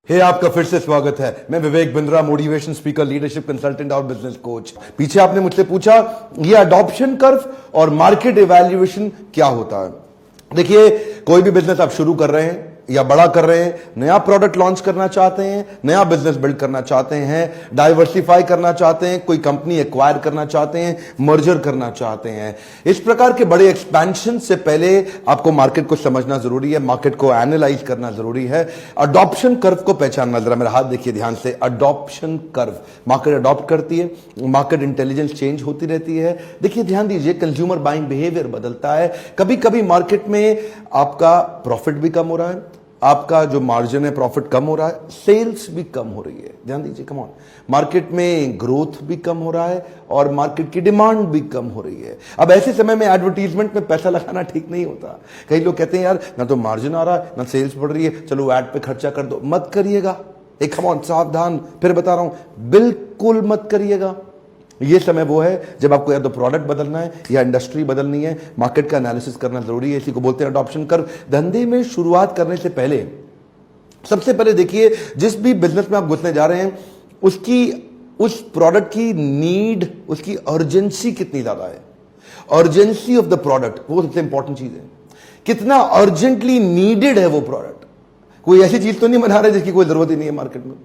आपका फिर से स्वागत है। मैं Vivek Bindra, motivation speaker, leadership consultant और बिजनेस कोच। पीछे आपने मुझसे पूछा ये अडॉप्शन कर्व और मार्केट इवैल्यूएशन क्या होता है। देखिए, कोई भी बिजनेस आप शुरू कर रहे हैं या बड़ा कर रहे हैं, नया प्रोडक्ट लॉन्च करना चाहते हैं, नया बिजनेस बिल्ड करना चाहते हैं, डाइवर्सिफाई करना चाहते हैं, कोई कंपनी एक्वायर करना चाहते हैं, मर्जर करना चाहते हैं, इस प्रकार के बड़े एक्सपेंशन से पहले आपको मार्केट को समझना जरूरी है, मार्केट को एनालाइज करना जरूरी है, अडॉप्शन कर्व को पहचानना। जरा मेरा हाथ देखिए ध्यान से। अडॉप्शन कर्व, मार्केट अडॉप्ट करती है, मार्केट इंटेलिजेंस चेंज होती रहती है। देखिए, ध्यान दीजिए, कंज्यूमर बाइंग बिहेवियर बदलता है। कभी कभी मार्केट में आपका प्रॉफिट भी कम हो रहा है, आपका जो मार्जिन है प्रॉफिट कम हो रहा है, सेल्स भी कम हो रही है। ध्यान दीजिए, कम ऑन, मार्केट में ग्रोथ भी कम हो रहा है और मार्केट की डिमांड भी कम हो रही है। अब ऐसे समय में एडवर्टीजमेंट में पैसा लगाना ठीक नहीं होता। कई लोग कहते हैं यार, ना तो मार्जिन आ रहा है ना सेल्स बढ़ रही है, चलो एड पे खर्चा कर दो। मत करिएगा, एक कम ऑन, सावधान, फिर बता रहा हूं, बिल्कुल मत करिएगा। ये समय वो है जब आपको या तो प्रोडक्ट बदलना है या इंडस्ट्री बदलनी है, मार्केट का एनालिसिस करना जरूरी है। इसी को बोलते हैं अडॉप्शन कर्व। धंधे में शुरुआत करने से पहले सबसे पहले देखिए, जिस भी बिजनेस में आप घुसने जा रहे हैं उस प्रोडक्ट की नीड, उसकी अर्जेंसी कितनी ज्यादा है। अर्जेंसी ऑफ द प्रोडक्ट वो सबसे इंपॉर्टेंट चीज है। कितना अर्जेंटली नीडेड है वो प्रोडक्ट। कोई ऐसी चीज तो नहीं बना रहे जिसकी कोई जरूरत ही नहीं है मार्केट में।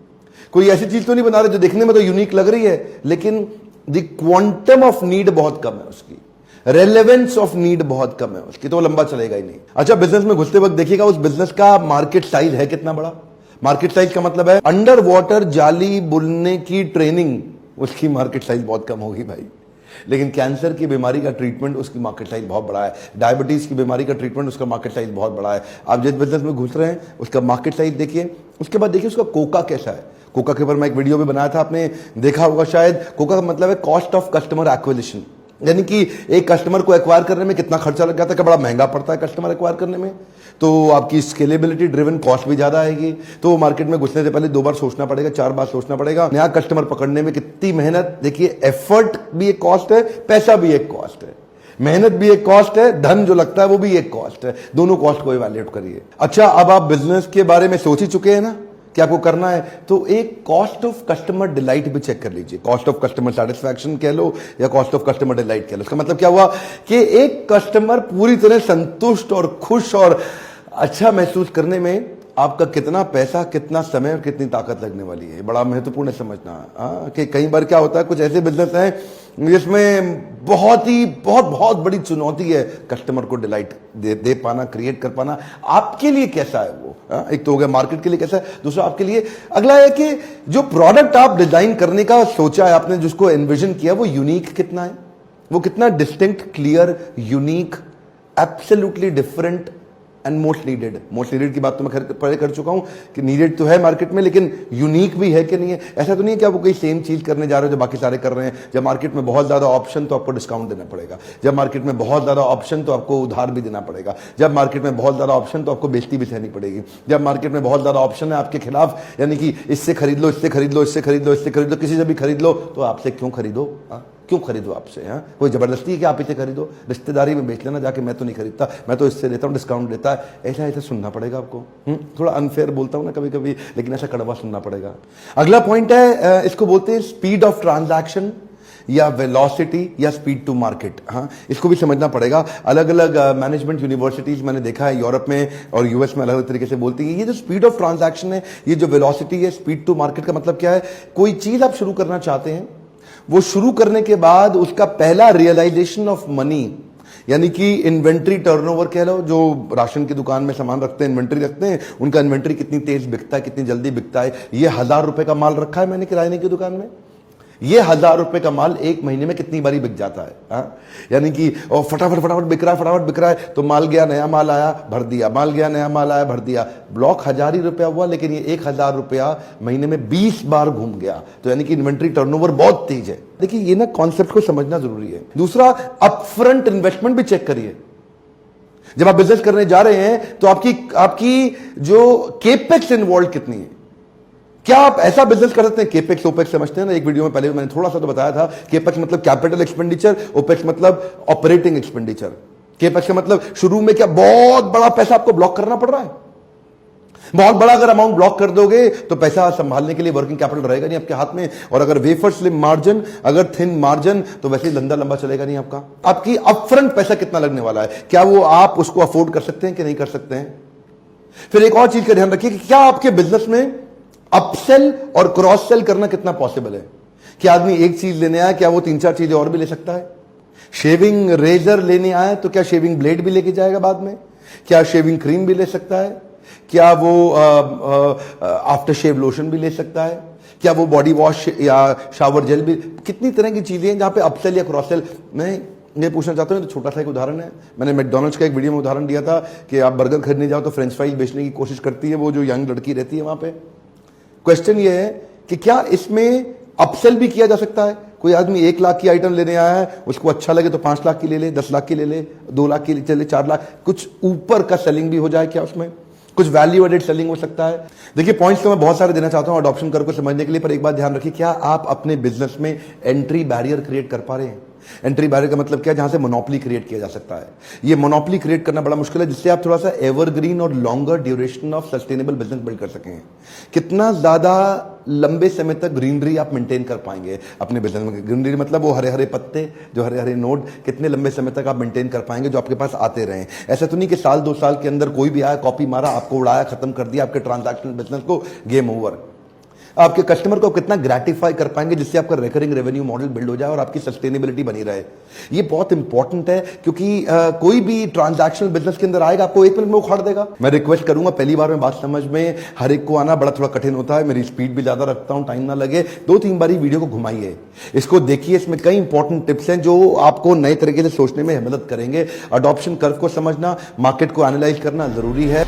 कोई ऐसी चीज तो नहीं बना रहे जो देखने में तो यूनिक लग रही है लेकिन द क्वांटम ऑफ नीड बहुत कम है उसकी, रेलेवेंस ऑफ नीड बहुत कम है उसकी, तो लंबा चलेगा ही नहीं। अच्छा, बिजनेस में घुसते वक्त देखिएगा उस बिजनेस का मार्केट साइज है कितना बड़ा। मार्केट साइज का मतलब है अंडर वाटर जाली बुनने की ट्रेनिंग, उसकी मार्केट साइज बहुत कम होगी भाई। लेकिन कैंसर की बीमारी का ट्रीटमेंट, उसकी मार्केट साइज बहुत बड़ा है। डायबिटीज की बीमारी का ट्रीटमेंट, उसका मार्केट साइज बहुत बड़ा है। आप जिस बिजनेस में घुस रहे हैं उसका मार्केट साइज देखिए। उसके बाद देखिए उसका कोका कैसा है। कोका के ऊपर मैं एक वीडियो भी बनाया था, आपने देखा होगा शायद। कोका का मतलब है कॉस्ट ऑफ कस्टमर एक्विजिशन, यानी कि एक कस्टमर को एक्वायर करने में कितना खर्चा लग जाता है, क्या बड़ा महंगा पड़ता है कस्टमर एक्वायर करने में। तो आपकी स्केलेबिलिटी ड्रिवन कॉस्ट भी ज्यादा आएगी। तो मार्केट में घुसने से पहले 2 बार सोचना पड़ेगा, 4 बार सोचना पड़ेगा। नया कस्टमर पकड़ने में कितनी मेहनत, देखिए एफर्ट भी एक कॉस्ट है, पैसा भी एक कॉस्ट है, मेहनत भी एक कॉस्ट है, धन जो लगता है वो भी एक कॉस्ट है। दोनों कॉस्ट को इवैल्यूएट करिए। अच्छा, अब आप बिजनेस के बारे में सोच ही चुके हैं ना कि आपको करना है, तो एक कॉस्ट ऑफ कस्टमर डिलाइट भी चेक कर लीजिए। कॉस्ट ऑफ कस्टमर सेटिस्फैक्शन कह लो या कॉस्ट ऑफ कस्टमर डिलाइट कह लो। इसका मतलब क्या हुआ कि एक कस्टमर पूरी तरह संतुष्ट और खुश और अच्छा महसूस करने में आपका कितना पैसा, कितना समय और कितनी ताकत लगने वाली है, बड़ा महत्वपूर्ण है समझना। कि कई बार क्या होता है, कुछ ऐसे बिजनेस हैं जिसमें बहुत बड़ी चुनौती है कस्टमर को डिलाइट दे पाना, क्रिएट कर पाना। आपके लिए कैसा है वो, एक तो हो गया मार्केट के लिए कैसा है, दूसरा आपके लिए अगला है कि जो प्रोडक्ट आप डिजाइन करने का सोचा है आपने, जिसको एनविजन किया, वो यूनिक कितना है, वो कितना distinct, clear, unique, absolutely different and most needed. Most needed की बात तो मैं पहले कर चुका हूं कि नीडेड तो है मार्केट में, लेकिन यूनिक भी है कि नहीं है। ऐसा तो नहीं है कि आप कोई सेम चीज करने जा रहे हो जो बाकी सारे कर रहे हैं। जब मार्केट में बहुत ज्यादा ऑप्शन तो आपको डिस्काउंट देना पड़ेगा। जब मार्केट में बहुत ज्यादा ऑप्शन तो आपको उधार भी देना पड़ेगा। जब मार्केट में बहुत ज्यादा ऑप्शन तो आपको बेइज्जती भी सहनी पड़ेगी। जब मार्केट में बहुत ज्यादा ऑप्शन है आपके खिलाफ, यानी कि इससे खरीद लो, इससे खरीद लो, इससे खरीद लो, इससे खरीद लो, किसी से भी खरीद लो, तो आपसे क्यों खरीदो, क्यों खरीदो आपसे? कोई जबरदस्ती है कि आप इसे खरीदो? रिश्तेदारी में बेच लेना जाके, मैं तो नहीं खरीदता, मैं तो इससे लेता हूँ, डिस्काउंट देता है। ऐसा सुनना पड़ेगा आपको। थोड़ा अनफेयर बोलता हूँ ना कभी कभी, लेकिन ऐसा कड़वा सुनना पड़ेगा। अगला पॉइंट है, इसको बोलते हैं स्पीड ऑफ ट्रांजैक्शन या वेलोसिटी या स्पीड टू मार्केट। इसको भी समझना पड़ेगा। अलग अलग मैनेजमेंट यूनिवर्सिटीज मैंने देखा है यूरोप में और यूएस में अलग अलग तरीके से बोलती है। ये जो स्पीड ऑफ ट्रांजैक्शन है, ये जो वेलोसिटी है, स्पीड टू मार्केट का मतलब क्या है? कोई चीज आप शुरू करना चाहते हैं, वो शुरू करने के बाद उसका पहला रियलाइजेशन ऑफ मनी, यानी कि इन्वेंट्री टर्नओवर कह लो, जो राशन की दुकान में सामान रखते हैं, इन्वेंट्री रखते हैं, उनका इन्वेंट्री कितनी तेज बिकता है, कितनी जल्दी बिकता है। ये 1000 रुपए का माल रखा है मैंने किराने की दुकान में, ये 1000 रुपए का माल एक महीने में कितनी बारी बिक जाता है। यानी कि फटाफट बिक रहा है, तो माल गया, नया माल आया, भर दिया, माल गया, नया माल आया, भर दिया। ब्लॉक 1000 ही रुपया हुआ, लेकिन ये 1000 रुपया महीने में 20 बार घूम गया। तो यानी कि इन्वेंट्री टर्नओवर बहुत तेज है। देखिए, ये ना कॉन्सेप्ट को समझना जरूरी है। दूसरा, अपफ्रंट इन्वेस्टमेंट भी चेक करिए। जब आप बिजनेस करने जा रहे हैं तो आपकी जो केपेक्स इन्वॉल्व कितनी है। क्या आप ऐसा बिजनेस कर सकते हैं? केपेक्स ओपेक्स समझते हैं ना, एक वीडियो में पहले मैंने थोड़ा सा तो बताया था। केपेक्स मतलब कैपिटल एक्सपेंडिचर, ओपेक्स मतलब ऑपरेटिंग एक्सपेंडिचर। केपेक्स का मतलब शुरू में क्या बहुत बड़ा पैसा आपको ब्लॉक करना पड़ रहा है, बहुत बड़ा अगर अमाउंट ब्लॉक कर दोगे तो पैसा संभालने के लिए वर्किंग कैपिटल रहेगा नहीं आपके हाथ में, और अगर वेफर स्लिम मार्जिन, अगर थिन मार्जिन, तो वैसे ही धंधा लंबा चलेगा नहीं आपका। आपकी अपफ्रंट पैसा कितना लगने वाला है, क्या वो आप उसको अफोर्ड कर सकते हैं कि नहीं कर सकते हैं। फिर एक और चीज का ध्यान रखिए कि क्या आपके बिजनेस में अपसेल और क्रॉस सेल करना कितना पॉसिबल है। क्या आदमी एक चीज लेने आया, क्या वो 3-4 चीजें और भी ले सकता है। शेविंग रेजर लेने आए तो क्या शेविंग ब्लेड भी लेके जाएगा बाद में, क्या शेविंग क्रीम भी ले सकता है, क्या वो आफ्टर शेव लोशन भी ले सकता है, क्या वो बॉडी वॉश या शावर जेल भी, कितनी तरह की चीजें हैं जहां पे अपसेल या क्रॉस सेल। मैं ये पूछना चाहता हूं, तो छोटा सा एक उदाहरण है, मैंने मैकडॉनल्ड्स का एक वीडियो में उदाहरण दिया था कि आप बर्गर खरीदने जाओ तो फ्रेंच फ्राइज बेचने की कोशिश करती है वो जो यंग लड़की रहती है वहां पे। क्वेश्चन ये है कि क्या इसमें अपसेल भी किया जा सकता है। कोई आदमी 1 लाख की आइटम लेने आया है, उसको अच्छा लगे तो 5 लाख की ले ले, 10 लाख की ले ले, 2 लाख की चले, 4 लाख, कुछ ऊपर का सेलिंग भी हो जाए क्या उसमें, कुछ वैल्यू एडेड सेलिंग हो सकता है। देखिए पॉइंट्स तो मैं बहुत सारे देना चाहता हूं अडॉप्शन कर्व को समझने के लिए, पर एक बात ध्यान रखिए, क्या आप अपने बिजनेस में एंट्री बैरियर क्रिएट कर पा रहे हैं। एंट्री बैरियर का मतलब क्या है, जहां से मोनोपोली क्रिएट किया जा सकता है। ये मोनोपोली क्रिएट करना बड़ा मुश्किल है, जिससे आप थोड़ा सा एवरग्रीन और longer duration of sustainable business build कर सकें। कितना ज्यादा लंबे समय तक ग्रीनरी आप मेंटेन कर पाएंगे अपने बिजनेस में। ग्रीनरी मतलब वो हरे हरे पत्ते, जो हरे हरे नोट, कितने लंबे समय तक आप मेंटेन कर पाएंगे जो आपके पास आते रहे। ऐसा तो नहीं कि साल 2 साल के अंदर कोई भी आया, कॉपी मारा, आपको उड़ाया, खत्म कर दिया आपके ट्रांजैक्शनल बिजनेस को, गेम ओवर। आपके कस्टमर को कितना ग्रेटिफाई कर पाएंगे जिससे आपका रिकरिंग रेवेन्यू मॉडल बिल्ड हो जाए और आपकी सस्टेनेबिलिटी बनी रहे। ये बहुत इंपॉर्टेंट है, क्योंकि कोई भी ट्रांजैक्शनल बिजनेस के अंदर आएगा आपको 1 मिनट में उखाड़ देगा। मैं रिक्वेस्ट करूंगा, पहली बार में बात समझ में हर एक को आना बड़ा थोड़ा कठिन होता है, मेरी स्पीड भी ज्यादा रखता हूं, टाइम ना लगे, 2-3 बारी वीडियो को घुमाइए, इसको देखिए, इसमें कई इंपॉर्टेंट टिप्स हैं जो आपको नए तरीके से सोचने में मदद करेंगे। अडॉप्शन कर्व को समझना, मार्केट को एनालाइज करना जरूरी है।